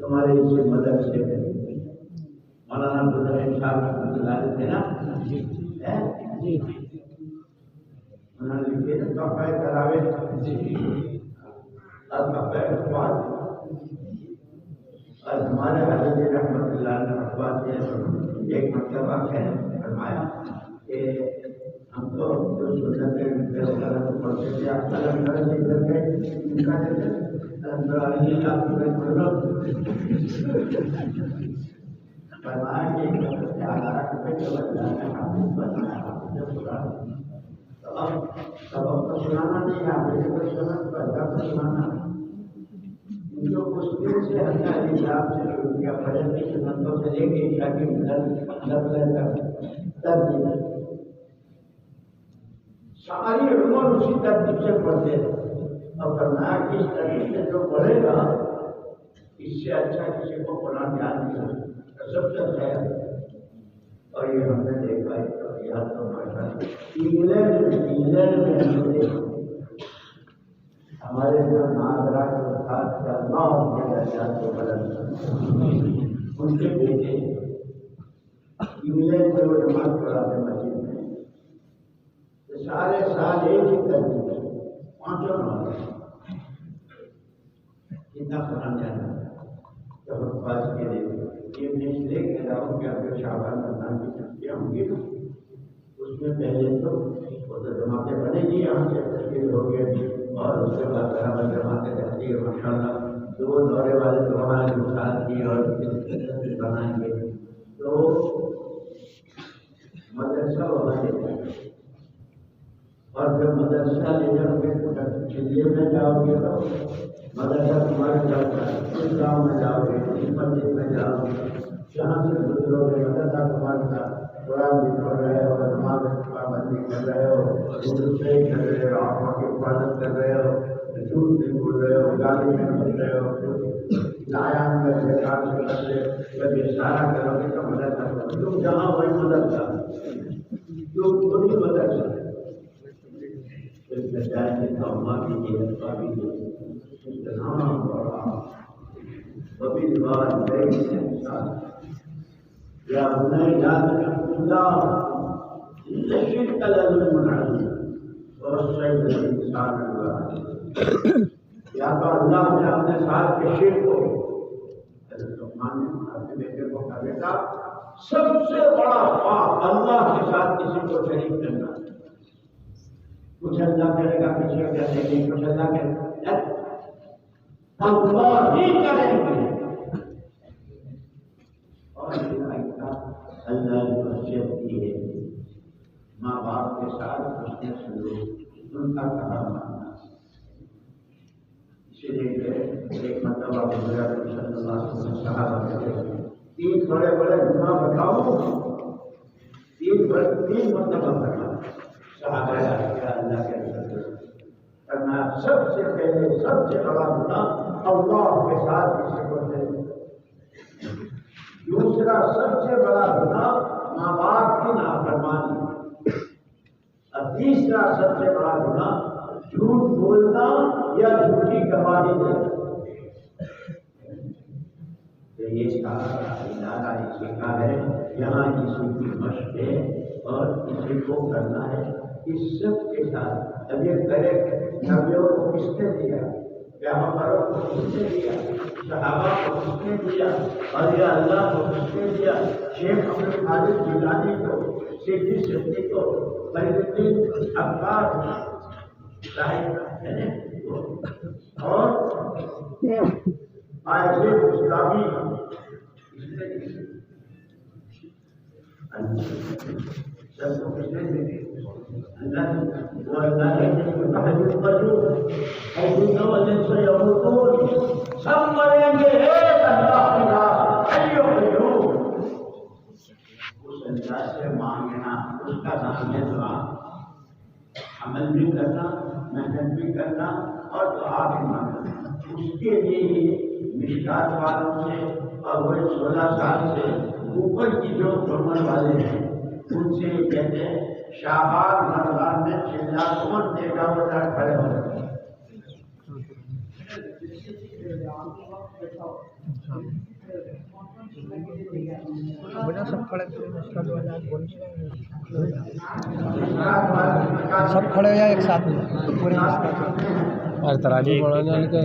Speaker 1: تمہارے اس مدرسے میں مولانا عبدالرحیم صاحب رحمۃ اللہ علیہ تھے نا، انہوں نے لکھے تحفہ کراوے اور تحفہ اخبار، اور ہمارے حضرت رحمۃ اللہ نے اخبار کے ایک مرتبہ فرمایا کہ ہم تو جو سنتیں پڑھتے تھے الگ طرح سے کر کے ان کا فرمایا کہ سبق تو سنانا نہیں ہے سنانا جو مشکل سے اللہ کے حساب سے شروع کیا فجر کی سنتوں سے لے کے عشاء کی ترتیب ساری عمر اسی ترتیب سے پڑھتے ہیں اور فرمایا کہ اس ترتیب سے جو پڑھے گا اس سے اچھا کسی کو قرآن یاد نہیں ہو سب سے اچھا ہے. اور یہ ہم نے دیکھا ہے تو یاد تو انگلینڈ میں ہم نے دیکھا ہمارے جو ناظرات خاص کا اللہ کے درجات کو بدل ان کے بیٹے انگلینڈ میں وہ نماز پڑھاتے مسجد میں سارے سال ایک ہی ترتیب ہے پانچوں نماز کتنا قرآن جانا جب ہم پاس کے لیے یہ میں لے کے جاؤں کہ اگر شعبان رمضان کی چھٹیاں ہوں گی اس میں پہلے تو وہ تو جماعتیں بنے گی یہاں سے تشکیل ہو گئے اور اس کے بعد برابر جماعتیں رہتی ہے ماشاء اللہ. دو دورے والے تو ہمارے مثال کی اور بنائیں گے تو مدرسہ ہونا چاہیے اور جب مدرسہ لے جاؤ گے چلیے میں جاؤ گے تو مدرسہ تمہارے اس گاؤں میں جاؤ گے اس مسجد میں جاؤ گے جہاں سے گزرو گے مدرسہ تمہارے ساتھ قرآن بھی پڑھ رہے ہو نماز پابندی کر رہے ہو دوسرے کر رہے ہو آنکھوں کی حفاظت کر رہے ہو جھوٹ نہیں بول رہے ہو گالی نہیں بول رہے ہو لایان میں بیکار سے کر رہے جب اشارہ کرو گے تو مدرسہ تم جہاں وہی مدرسہ جو وہی مدرسہ یا بنائی یاد اللہ شرک لازم منعی اور شرک انسان یا تو اللہ نے اپنے ساتھ کے شرک کو لقمان نے اپنے بیٹے کو کہا بیٹا سب سے بڑا پاپ اللہ کے ساتھ کسی کو شریک کرنا کچھ اللہ کرے گا کچھ کرنے کی کچھ اللہ کرے گا اللہ ہی کریں گے اور اللہ نے وصیت کی ہے ماں باپ کے ساتھ اس نے سلوک ان کا کہا ماننا. اسی لیے ایک مرتبہ حضرت صلی اللہ علیہ وسلم صحابہ کہتے ہیں تین بڑے بڑے گناہ بتاؤ تین مرتبہ بتاؤ صحابہ اللہ کے کرنا سب سے پہلے سب سے بڑا گناہ اللہ کے ساتھ کسی کو شریک. دوسرا سب سے بڑا گناہ ماں باپ کی نافرمانی. اور تیسرا سب سے بڑا گناہ جھوٹ بولنا یا جھوٹی گواہی دینا. یہ ادارہ اسی کا ہے یہاں کسی کی مشق ہے اور کسی کو کرنا ہے اس سب کے ساتھ. اب یہ کرے نبیوں کو کس نے دیا پیغمبروں کو کس نے دیا صحابہ کو کس نے دیا اور یہ اللہ کو کس نے دیا شیخ عبد القادر جیلانی کو سیدھی صدیق کو فرید الدین عباس صاحب اور آئے اسلامی سب کو کس نے دیا اللہ سب مریں گے اس انداز سے مانگنا اس کا نام ہے دعا. عمل بھی کرنا محنت بھی کرنا اور دعا بھی مانگنا. اس کے لیے ہی مشکات والوں سے اور وہ 16 سال سے اوپر کی جو عمر والے ہیں ان سے کہتے ہیں شعبان رمضان میں چلا کون دیکھا ہوتا کھڑے ہو جاتے ہیں.
Speaker 2: سب کھڑے ہو جائے ایک ساتھ میں اور تراجی بڑھانے والے کا